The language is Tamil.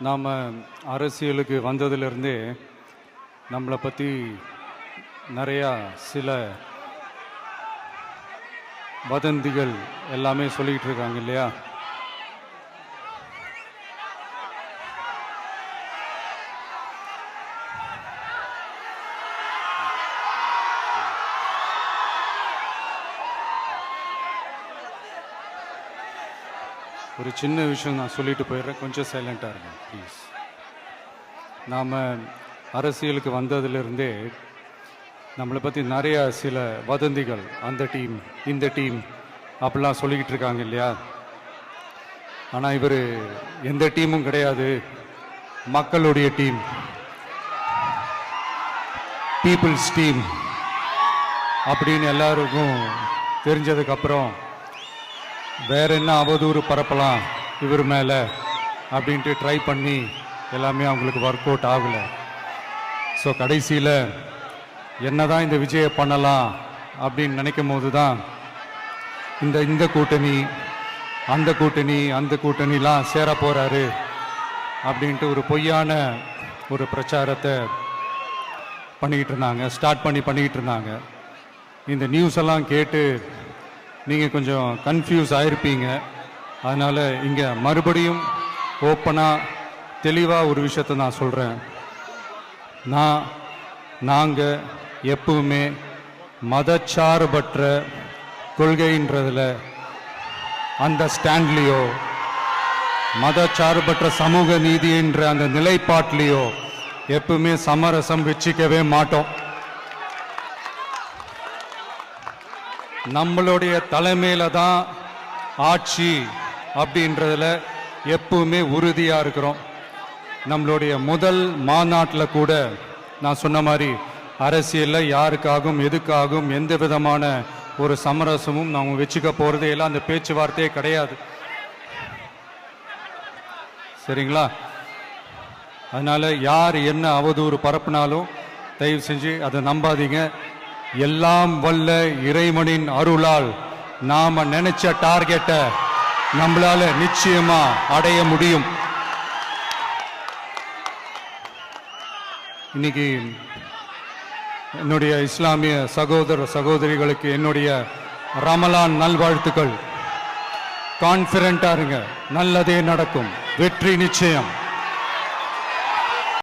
நாம் அரசியலுக்கு வந்ததிலிருந்தே நம்மளை பற்றி நிறையா சில வதந்திகள் எல்லாமே சொல்லிக்கிட்டு இருக்காங்க இல்லையா? ஒரு சின்ன விஷயம் நான் சொல்லிட்டு போயிடுறேன், கொஞ்சம் சைலண்டாக இருங்க ப்ளீஸ். நாம் அரசியலுக்கு வந்ததிலிருந்தே நம்மளை பற்றி நிறையா சில வதந்திகள், அந்த டீம் இந்த டீம் அப்படிலாம் சொல்லிக்கிட்டு இருக்காங்க இல்லையா? ஆனால் இவர் எந்த டீமும் கிடையாது, மக்களுடைய டீம், பீப்புள்ஸ் டீம் அப்படின்னு எல்லாருக்கும் தெரிஞ்சதுக்கப்புறம் வேற என்ன அவதூறு பரப்பலாம் இவர் மேலே அப்படின்ட்டு ட்ரை பண்ணி எல்லாமே அவங்களுக்கு ஒர்க் அவுட் ஆகலை. ஸோ கடைசியில் என்ன தான் இந்த விஜயை பண்ணலாம் அப்படின்னு நினைக்கும் போது தான் இந்த கூட்டணி அந்த கூட்டணிலாம் சேர போகிறாரு அப்படின்ட்டு ஒரு பொய்யான ஒரு பிரச்சாரத்தை பண்ணிக்கிட்டு இருந்தாங்க. இந்த நியூஸ் எல்லாம் கேட்டு நீங்கள் கொஞ்சம் கன்ஃபியூஸ் ஆகிருப்பீங்க. அதனால் இங்கே மறுபடியும் ஓப்பனாக தெளிவாக ஒரு விஷயத்தை நான் சொல்கிறேன். நாங்கள் எப்பவுமே மதச்சார்பற்ற கொள்கைன்றதில், அந்த ஸ்டாண்ட்லேயோ, மதச்சார்பற்ற சமூக நீதி என்ற அந்த நிலைப்பாட்டிலேயோ எப்பவுமே சமரசம் வச்சுக்கவே மாட்டோம். நம்மளுடைய தலைமையில தான் ஆட்சி அப்படின்றதுல எப்பவுமே உறுதியாக இருக்கிறோம். நம்மளுடைய முதல் மாநாட்டில் கூட நான் சொன்ன மாதிரி அரசியலில் யாருக்காகவும் எதுக்காகவும் எந்த விதமான ஒரு சமரசமும் நாம் வச்சுக்க போகிறதே இல்லை, அந்த பேச்சுவார்த்தையே கிடையாது. சரிங்களா? அதனால் யார் என்ன அவதூறு பரப்புனாலும் தயவு செஞ்சு அதை நம்பாதீங்க. எல்லாம் வல்ல இறைவனின் அருளால் நாம நினைச்ச டார்கெட்டை நம்மளால நிச்சயமா அடைய முடியும். இன்னைக்கு என்னுடைய இஸ்லாமிய சகோதர சகோதரிகளுக்கு என்னுடைய ரமலான் நல்வாழ்த்துக்கள். கான்ஃபிடென்ட்டா இருங்க, நல்லதே நடக்கும், வெற்றி நிச்சயம்.